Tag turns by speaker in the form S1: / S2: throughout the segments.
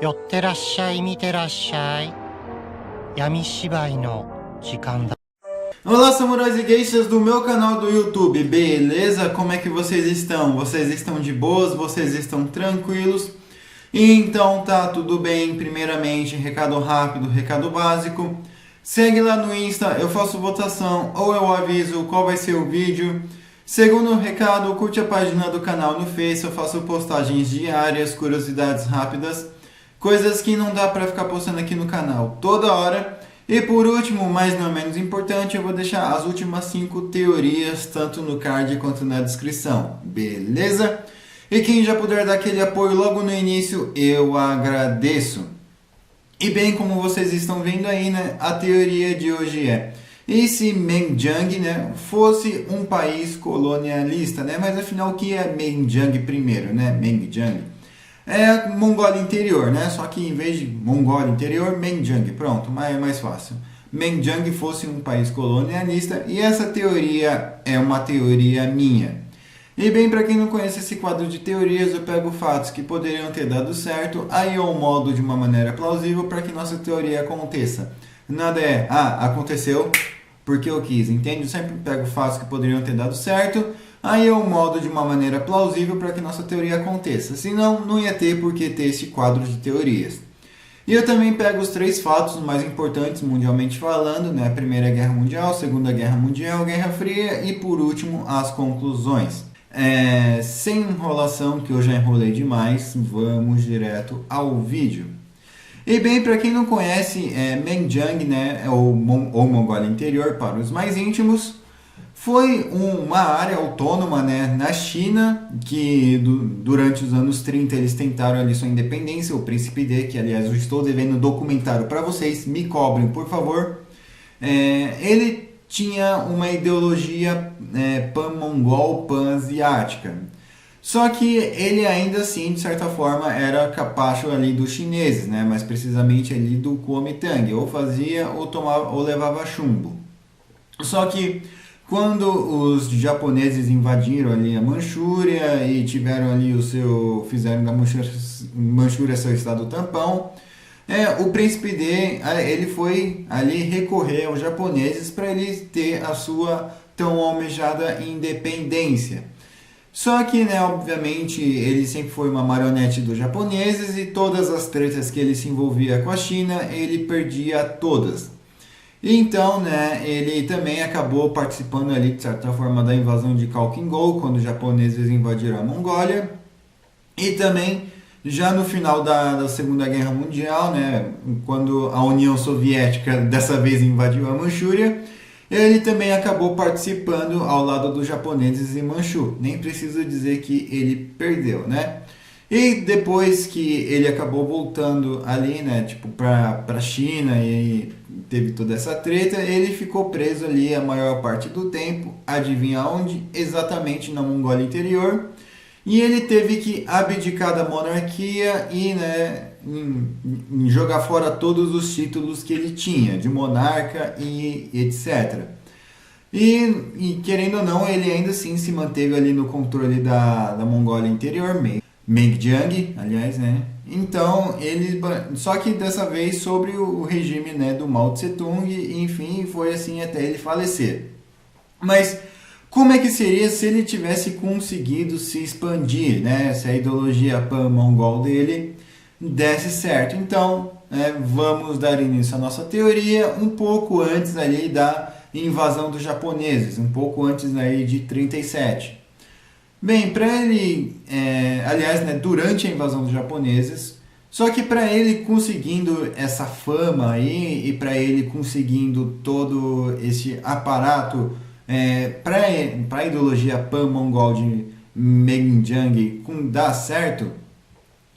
S1: 寄ってらっしゃい、見てらっしゃい。闇芝居の時間だ。
S2: Olá, samurais e geishas do meu canal do YouTube, beleza? Como é que vocês estão? Vocês estão de boas? Vocês estão tranquilos? Então tá tudo bem. Primeiramente, recado rápido, recado básico. Segue lá no Insta, eu faço votação ou eu aviso qual vai ser o vídeo. Segundo recado, curte a página do canal no Face, eu faço postagens diárias, curiosidades rápidas, coisas que não dá pra ficar postando aqui no canal toda hora. E por último, mas não menos importante, eu vou deixar as últimas 5 teorias, tanto no card quanto na descrição, beleza? E quem já puder dar aquele apoio logo no início, eu agradeço. E bem, como vocês estão vendo aí, né, a teoria de hoje é: e se Menjiang, né, fosse um país colonialista, né? Mas afinal, o que é Menjiang primeiro, né? Menjiang é Mongólia Interior, né? Só que em vez de Mongólia Interior, Menjiang, pronto, mais fácil. Menjiang fosse um país colonialista, e essa teoria é uma teoria minha. E bem, para quem não conhece esse quadro de teorias, eu pego fatos que poderiam ter dado certo, aí eu moldo de uma maneira plausível para que nossa teoria aconteça. Nada é, aconteceu porque eu quis, entende? Eu sempre pego fatos que poderiam ter dado certo, aí eu moldo de uma maneira plausível para que nossa teoria aconteça. Senão, não ia ter por que ter esse quadro de teorias. E eu também pego os 3 fatos mais importantes mundialmente falando, né? Primeira Guerra Mundial, Segunda Guerra Mundial, Guerra Fria e por último as conclusões. Sem enrolação, que eu já enrolei demais, vamos direto ao vídeo. E bem, para quem não conhece, Menjiang, né, ou Mongólia Interior para os mais íntimos, foi uma área autônoma, né, na China, que durante os anos 30 eles tentaram ali sua independência. O Príncipe D, que aliás eu estou devendo um documentário para vocês, me cobrem por favor. Ele tinha uma ideologia pan-mongol, pan-asiática. Só que ele ainda assim, de certa forma, era capacho ali dos chineses, né? Mais precisamente ali do Kuomintang, ou fazia ou tomava ou levava chumbo. Só que quando os japoneses invadiram ali a Manchúria e tiveram ali fizeram da Manchúria seu estado tampão, o Príncipe D, ele foi ali recorrer aos japoneses para ele ter a sua tão almejada independência. Só que, né, obviamente, ele sempre foi uma marionete dos japoneses e todas as tretas que ele se envolvia com a China, ele perdia todas. Então, né, ele também acabou participando ali, de certa forma, da invasão de Khalkhin-Gol, quando os japoneses invadiram a Mongólia. E também, já no final da Segunda Guerra Mundial, né, quando a União Soviética dessa vez invadiu a Manchúria, ele também acabou participando ao lado dos japoneses em Manchu. Nem preciso dizer que ele perdeu, né? E depois que ele acabou voltando ali, né, tipo para a China, e teve toda essa treta, ele ficou preso ali a maior parte do tempo. Adivinha onde? Exatamente na Mongólia Interior. E ele teve que abdicar da monarquia e, né, em jogar fora todos os títulos que ele tinha, de monarca e etc. E querendo ou não, ele ainda assim se manteve ali no controle da Mongólia Interior, Menjiang, aliás, né? Então, só que dessa vez sobre o regime, né, do Mao Tse Tung, e, enfim, foi assim até ele falecer. Mas como é que seria se ele tivesse conseguido se expandir, né? Se a ideologia pan-mongol dele desse certo. Então, vamos dar início à nossa teoria um pouco antes ali da invasão dos japoneses, um pouco antes aí de 37. Bem, para ele, aliás, né, durante a invasão dos japoneses, só que para ele conseguindo essa fama aí e para ele conseguindo todo esse aparato para a ideologia pan-mongol de Menjiang dar certo,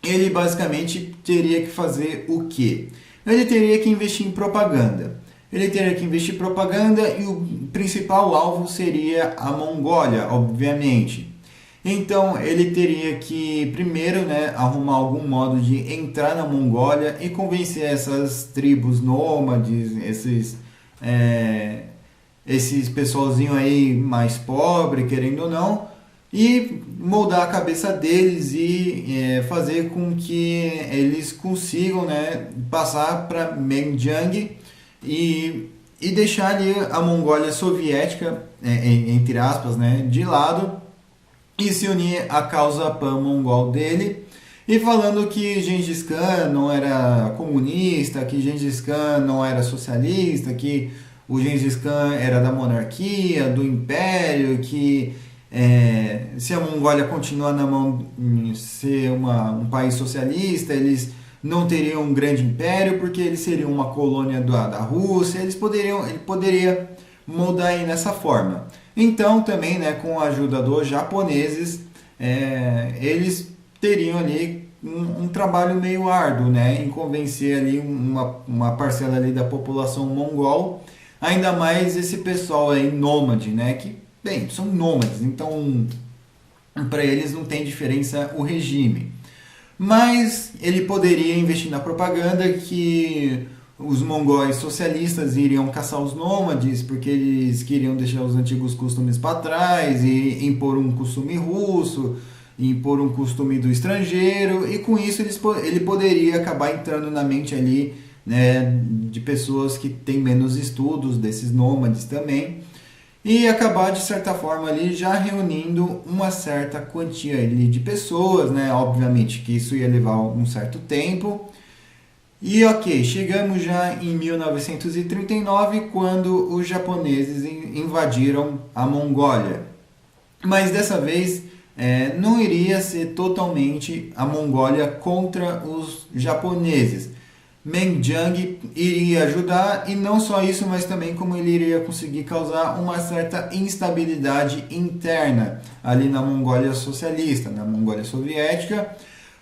S2: ele basicamente teria que fazer o quê? Ele teria que investir em propaganda. Ele teria que investir em propaganda e o principal alvo seria a Mongólia, obviamente. Então ele teria que primeiro, né, arrumar algum modo de entrar na Mongólia e convencer essas tribos nômades, esses pessoalzinho aí mais pobre, querendo ou não, e moldar a cabeça deles e fazer com que eles consigam, né, passar para Menjiang e deixar ali a Mongólia soviética, entre aspas, né, de lado e se unir à causa pan-mongol dele. E falando que Gengis Khan não era comunista, que Gengis Khan não era socialista, que o Gengis Khan era da monarquia, do império, que se a Mongólia continuar na mão ser um país socialista, eles não teriam um grande império, porque eles seriam uma colônia da Rússia, ele poderia moldar aí nessa forma. Então, também, né, com a ajuda dos japoneses, eles teriam ali um trabalho meio árduo, né, em convencer ali uma parcela ali da população mongol, ainda mais esse pessoal aí nômade, né, que, bem, são nômades, então para eles não tem diferença o regime. Mas ele poderia investir na propaganda que os mongóis socialistas iriam caçar os nômades porque eles queriam deixar os antigos costumes para trás e impor um costume russo, impor um costume do estrangeiro, e com isso ele poderia acabar entrando na mente ali, né, de pessoas que têm menos estudos, desses nômades também, e acabar de certa forma ali já reunindo uma certa quantia ali de pessoas, né? Obviamente que isso ia levar um certo tempo. E ok, chegamos já em 1939, quando os japoneses invadiram a Mongólia. Mas dessa vez não iria ser totalmente a Mongólia contra os japoneses. Menjiang iria ajudar, e não só isso, mas também como ele iria conseguir causar uma certa instabilidade interna ali na Mongólia socialista, na Mongólia soviética,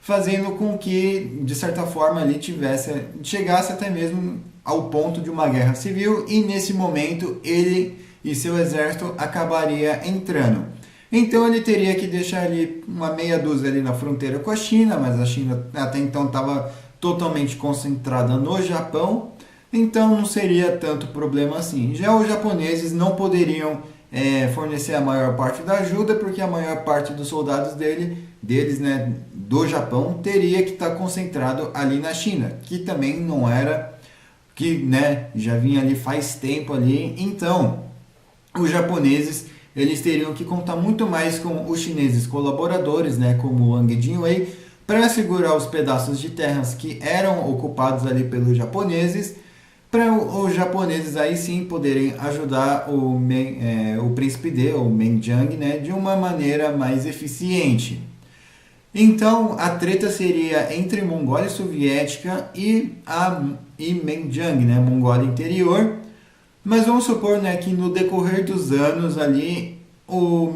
S2: fazendo com que, de certa forma, ali chegasse até mesmo ao ponto de uma guerra civil, e nesse momento ele e seu exército acabaria entrando. Então ele teria que deixar ali uma meia dúzia ali na fronteira com a China, mas a China até então estava totalmente concentrada no Japão, então não seria tanto problema assim. Já os japoneses não poderiam fornecer a maior parte da ajuda, porque a maior parte dos soldados deles, né, do Japão, teria que estar concentrado ali na China, que também não era, que, né, já vinha ali faz tempo ali. Então os japoneses eles teriam que contar muito mais com os chineses colaboradores, né, como Wang Jingwei, para segurar os pedaços de terras que eram ocupados ali pelos japoneses, para os japoneses aí sim poderem ajudar o príncipe D, o Menjiang, né, de uma maneira mais eficiente. Então a treta seria entre Mongólia Soviética e Menjiang, né, Mongólia Interior. Mas vamos supor, né, que no decorrer dos anos ali o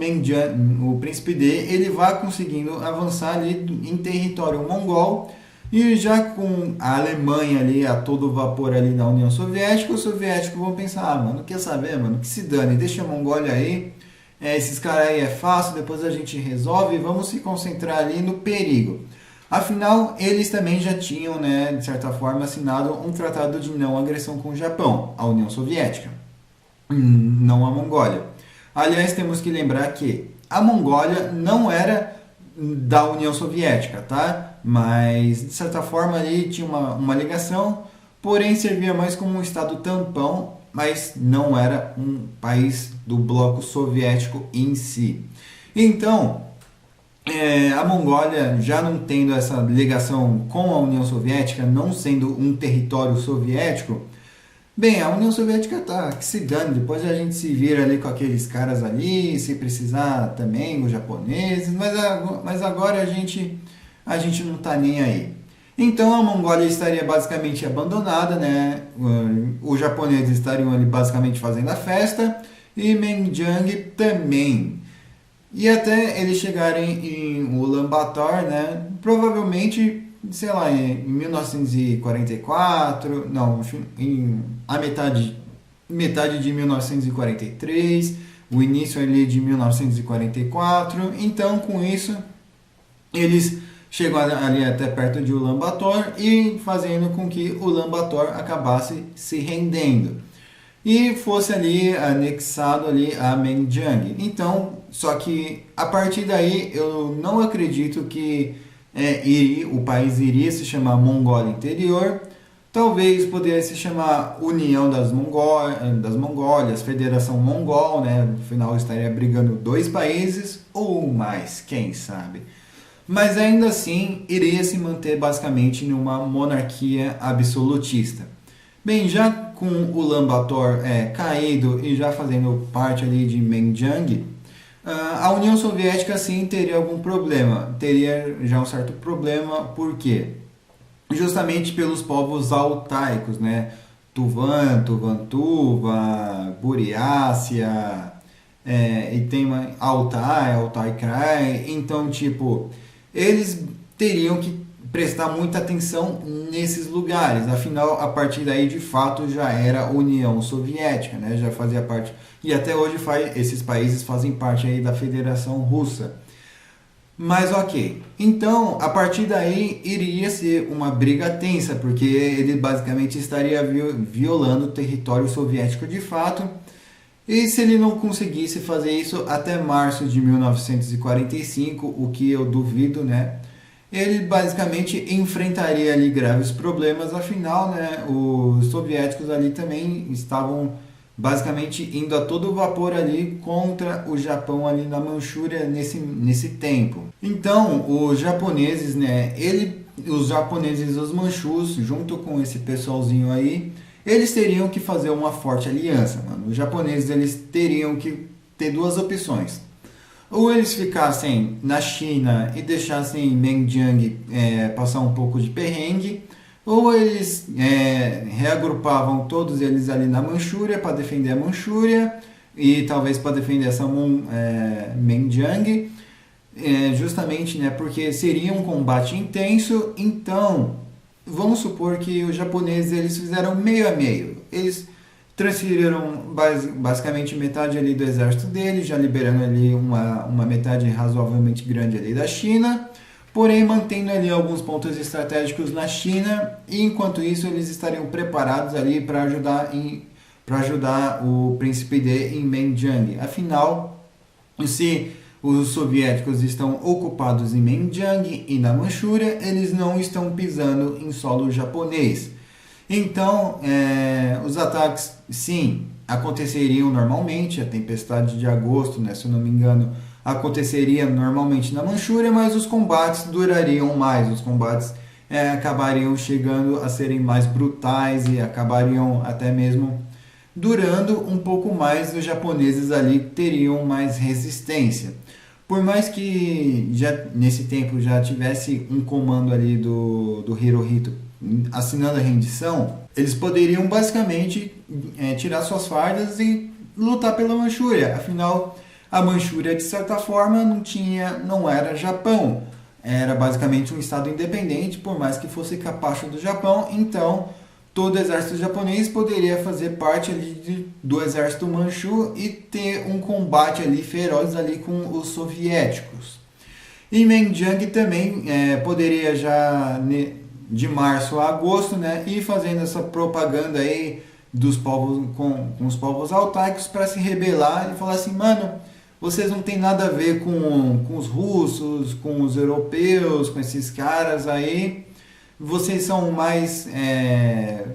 S2: príncipe D, ele vai conseguindo avançar ali em território mongol, e já com a Alemanha ali a todo vapor ali na União Soviética, os soviéticos vão pensar, mano, quer saber, mano, que se dane, deixa a Mongólia aí, esses caras aí é fácil, depois a gente resolve, vamos se concentrar ali no perigo. Afinal, eles também já tinham, né, de certa forma, assinado um tratado de não agressão com o Japão, a União Soviética, não a Mongólia. Aliás, temos que lembrar que a Mongólia não era da União Soviética, tá? Mas, de certa forma, ali tinha uma ligação, porém servia mais como um estado tampão, mas não era um país do bloco soviético em si. Então, a Mongólia, já não tendo essa ligação com a União Soviética, não sendo um território soviético, bem, a União Soviética tá, que se dane, depois a gente se vira ali com aqueles caras ali, se precisar também, os japoneses, mas agora a gente não tá nem aí. Então a Mongólia estaria basicamente abandonada, né? Os japoneses estariam ali basicamente fazendo a festa, e Menjiang também. E até eles chegarem em Ulaanbaatar, né? Provavelmente, sei lá, em 1944, não, a metade de 1943, o início ali de 1944. Então, com isso, eles chegam ali até perto de Ulaanbaatar e fazendo com que Ulaanbaatar acabasse se rendendo. e fosse ali anexado ali a Menjiang. Então, só que a partir daí eu não acredito que o país iria se chamar Mongólia Interior. Talvez poderia se chamar União das Mongólias, Federação Mongol, né? No final estaria brigando dois países ou mais, quem sabe. Mas ainda assim iria se manter basicamente numa monarquia absolutista. Bem, já com o Ulaanbaatar caído e já fazendo parte ali de Menjiang, a União Soviética sim teria algum problema, teria já um certo problema, por quê? Justamente pelos povos altaicos, né? Tuvan, Tuvan-Tuva, Buriácia, e tem Altai, Altai-Krai, então tipo, eles teriam que prestar muita atenção nesses lugares, afinal, a partir daí de fato já era União Soviética, né? Já fazia parte, e até hoje esses países fazem parte aí da Federação Russa. Mas ok, então a partir daí iria ser uma briga tensa, porque ele basicamente estaria violando o território soviético de fato, e se ele não conseguisse fazer isso até março de 1945, o que eu duvido, né? Ele basicamente enfrentaria ali graves problemas, afinal, né, os soviéticos ali também estavam basicamente indo a todo vapor ali contra o Japão ali na Manchúria nesse tempo. Então, os japoneses, né, os japoneses e os manchus, junto com esse pessoalzinho aí, eles teriam que fazer uma forte aliança, mano. Os japoneses, eles teriam que ter duas opções. Ou eles ficassem na China e deixassem Menjiang passar um pouco de perrengue, ou eles reagrupavam todos eles ali na Manchúria para defender a Manchúria e talvez para defender essa Menjiang, justamente, né, porque seria um combate intenso. Então, vamos supor que os japoneses eles fizeram meio a meio. Eles transferiram basicamente metade ali do exército deles, já liberando ali uma metade razoavelmente grande ali da China, porém mantendo ali alguns pontos estratégicos na China, e enquanto isso eles estariam preparados ali para ajudar o príncipe D em Menjiang. Afinal, se os soviéticos estão ocupados em Menjiang e na Manchúria, eles não estão pisando em solo japonês. Então, os ataques, sim, aconteceriam normalmente. A tempestade de agosto, né, se eu não me engano, aconteceria normalmente na Manchúria, mas os combates durariam mais. Os combates acabariam chegando a serem mais brutais e acabariam até mesmo durando um pouco mais. Os japoneses ali teriam mais resistência. Por mais que já nesse tempo já tivesse um comando ali do Hirohito assinando a rendição, eles poderiam basicamente tirar suas fardas e lutar pela Manchúria. Afinal, a Manchúria de certa forma não era Japão, era basicamente um estado independente, por mais que fosse capacho do Japão. Então todo o exército japonês poderia fazer parte ali do exército manchu e ter um combate ali feroz ali com os soviéticos. E Menjiang também poderia já de março a agosto, né, ir fazendo essa propaganda aí dos povos com os povos altaicos para se rebelar e falar assim, mano, vocês não tem nada a ver com os russos, com os europeus, com esses caras aí, vocês são mais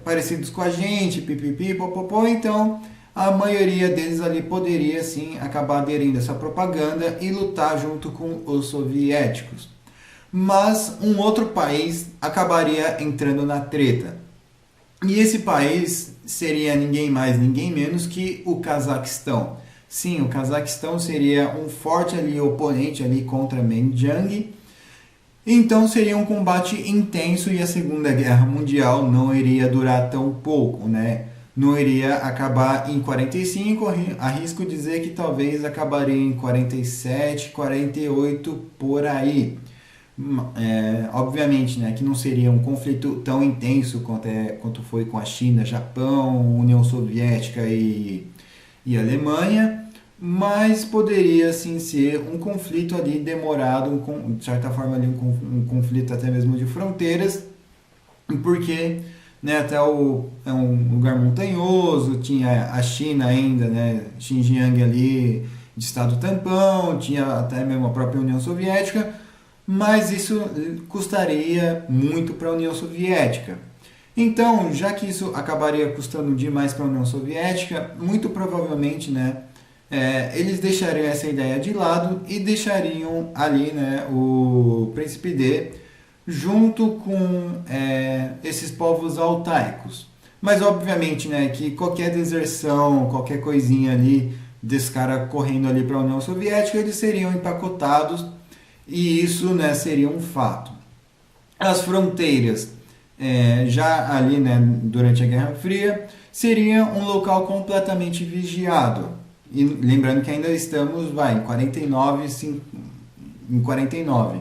S2: parecidos com a gente, pipipi, popopó. Então a maioria deles ali poderia sim acabar aderindo a essa propaganda e lutar junto com os soviéticos. Mas um outro país acabaria entrando na treta. E esse país seria ninguém mais, ninguém menos que o Cazaquistão. Sim, o Cazaquistão seria um forte ali oponente ali contra Menjiang. Então seria um combate intenso e a Segunda Guerra Mundial não iria durar tão pouco, né? Não iria acabar em 45, arrisco dizer que talvez acabaria em 47, 48 por aí. Obviamente, né, que não seria um conflito tão intenso quanto foi com a China, Japão, União Soviética e Alemanha, mas poderia sim ser um conflito ali demorado, de certa forma ali um conflito até mesmo de fronteiras, porque né, é um lugar montanhoso, tinha a China ainda, né, Xinjiang ali de estado tampão, tinha até mesmo a própria União Soviética, mas isso custaria muito para a União Soviética. Então, já que isso acabaria custando demais para a União Soviética, muito provavelmente, né, eles deixariam essa ideia de lado e deixariam ali, né, o Príncipe D junto com esses povos altaicos. Mas, obviamente, né, que qualquer deserção, qualquer coisinha ali desse cara correndo ali para a União Soviética, eles seriam empacotados e isso, né, seria um fato. As fronteiras, já ali, né, durante a Guerra Fria, seria um local completamente vigiado. E lembrando que ainda estamos em 49, em 49.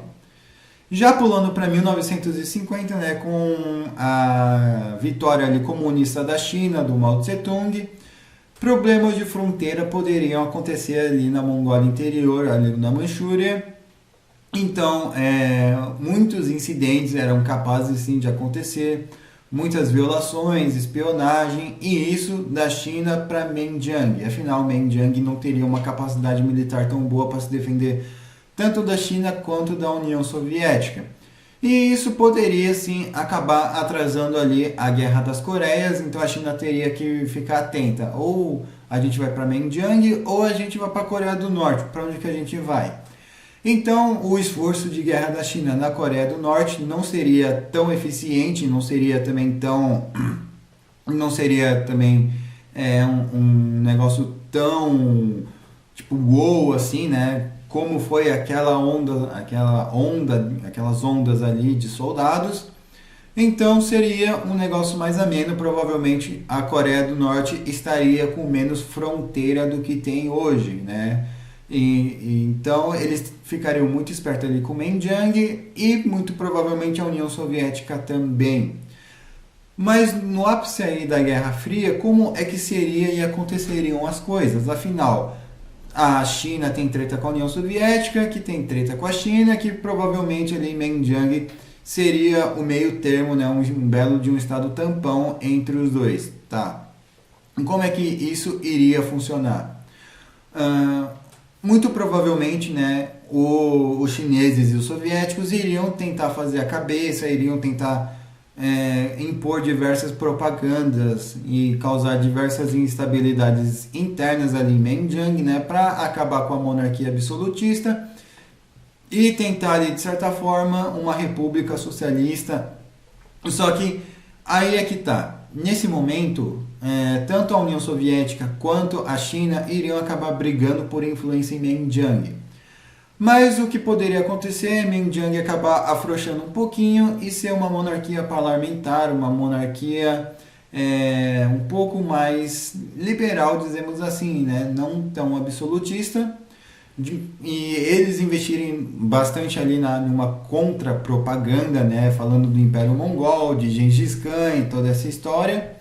S2: Já pulando para 1950, né, com a vitória ali comunista da China, do Mao Tse-tung, problemas de fronteira poderiam acontecer ali na Mongólia Interior, ali na Manchúria. Então, muitos incidentes eram capazes sim de acontecer, muitas violações, espionagem, e isso da China para Menjiang. Afinal, Menjiang não teria uma capacidade militar tão boa para se defender tanto da China quanto da União Soviética. E isso poderia sim acabar atrasando ali a Guerra das Coreias, então a China teria que ficar atenta. Ou a gente vai para Menjiang ou a gente vai para a Coreia do Norte. Para onde que a gente vai? Então, o esforço de guerra da China na Coreia do Norte não seria tão eficiente, não seria também um negócio tão tipo wow assim, né? Como foi aquelas ondas ali de soldados. Então seria um negócio mais ameno, provavelmente a Coreia do Norte estaria com menos fronteira do que tem hoje, né? Então eles ficariam muito espertos ali com Menjiang e muito provavelmente a União Soviética também. Mas no ápice aí da Guerra Fria, como é que seria e aconteceriam as coisas? Afinal, a China tem treta com a União Soviética, que tem treta com a China, que provavelmente ali Menjiang seria o meio termo, né, um belo de um estado tampão entre os dois. Tá. Como é que isso iria funcionar? Muito provavelmente, né, os chineses e os soviéticos iriam tentar fazer a cabeça, iriam tentar impor diversas propagandas e causar diversas instabilidades internas ali em Menjiang, né, para acabar com a monarquia absolutista e tentar, de certa forma, uma república socialista. Só que aí é que tá. Nesse momento, tanto a União Soviética quanto a China iriam acabar brigando por influência em Menjiang. Mas o que poderia acontecer é Menjiang acabar afrouxando um pouquinho e ser uma monarquia parlamentar, uma monarquia um pouco mais liberal, dizemos assim, né? Não tão absolutista. E eles investirem bastante ali numa contra-propaganda, né? Falando do Império Mongol, de Gengis Khan e toda essa história.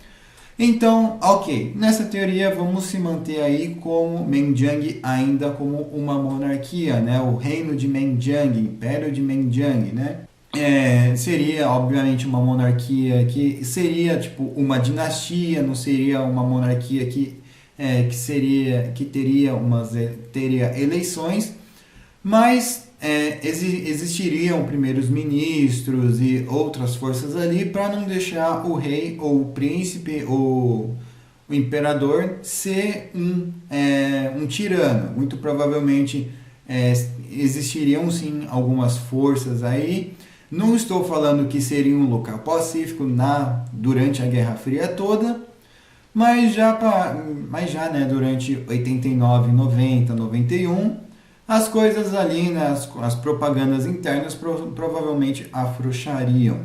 S2: Então, ok, nessa teoria vamos se manter aí como Menjiang ainda como uma monarquia, né? O reino de Menjiang, Império de Menjiang, né? Seria obviamente uma monarquia que seria tipo uma dinastia, não seria uma monarquia que teria eleições, mas existiriam primeiros ministros e outras forças ali para não deixar o rei ou o príncipe ou o imperador ser um tirano. Muito provavelmente existiriam sim algumas forças aí. Não estou falando que seria um local pacífico durante a Guerra Fria toda, mas já né, durante 89, 90, 91, as coisas ali, né, as propagandas internas provavelmente afrouxariam.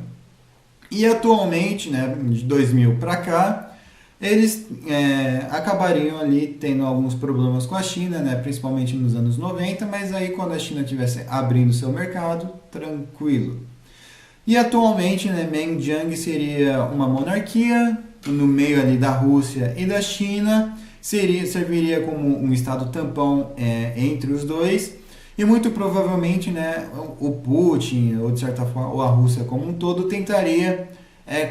S2: E atualmente, né, de 2000 para cá, eles acabariam ali tendo alguns problemas com a China, né, principalmente nos anos 90, mas aí quando a China estivesse abrindo seu mercado, tranquilo. E atualmente, né, Menjiang seria uma monarquia no meio ali da Rússia e da China, serviria como um estado tampão entre os dois, e muito provavelmente, né, o Putin, ou de certa forma, ou a Rússia como um todo, tentaria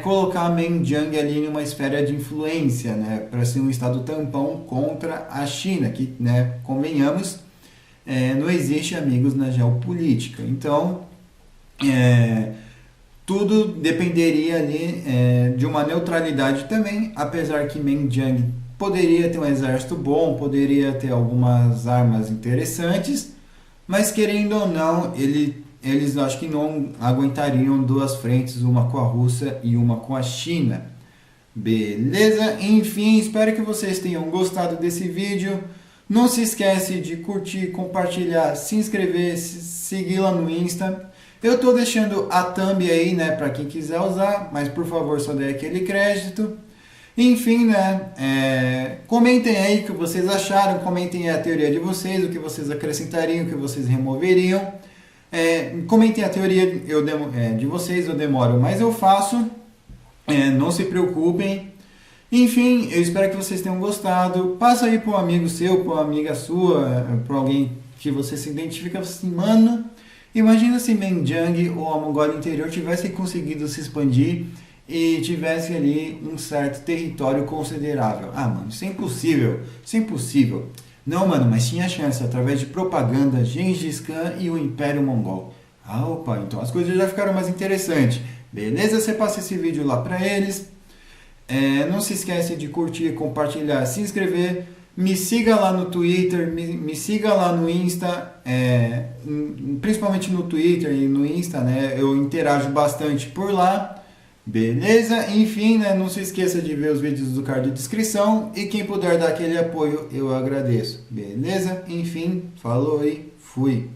S2: colocar Menjiang ali numa esfera de influência, né, para ser um estado tampão contra a China, que, né, convenhamos, não existe amigos na geopolítica. Então, tudo dependeria ali de uma neutralidade também, apesar que Menjiang poderia ter um exército bom, poderia ter algumas armas interessantes, mas querendo ou não, eles acho que não aguentariam duas frentes, uma com a Rússia e uma com a China. Beleza? Enfim, espero que vocês tenham gostado desse vídeo. Não se esquece de curtir, compartilhar, se inscrever, seguir lá no Insta. Eu tô deixando a thumb aí, né, para quem quiser usar, mas por favor só dê aquele crédito. Enfim, né, comentem aí o que vocês acharam, comentem a teoria de vocês, o que vocês acrescentariam, o que vocês removeriam. Comentem a teoria de vocês, eu demoro, mas eu faço. Não se preocupem. Enfim, eu espero que vocês tenham gostado. Passa aí para um amigo seu, para uma amiga sua, para alguém que você se identifica assim, mano. Imagina se Menjiang ou a Mongólia Interior tivesse conseguido se expandir e tivesse ali um certo território considerável. Ah, mano, isso é impossível. Isso é impossível. Não, mano, mas tinha chance através de propaganda, Gengis Khan e o Império Mongol. Ah, opa, então as coisas já ficaram mais interessantes. Beleza? Você passa esse vídeo lá pra eles. Não se esquece de curtir, compartilhar, se inscrever. Me siga lá no Twitter, me siga lá no Insta, principalmente no Twitter e no Insta, né? Eu interajo bastante por lá. Beleza? Enfim, né? Não se esqueça de ver os vídeos do card de descrição e quem puder dar aquele apoio, eu agradeço. Beleza? Enfim, falou e fui!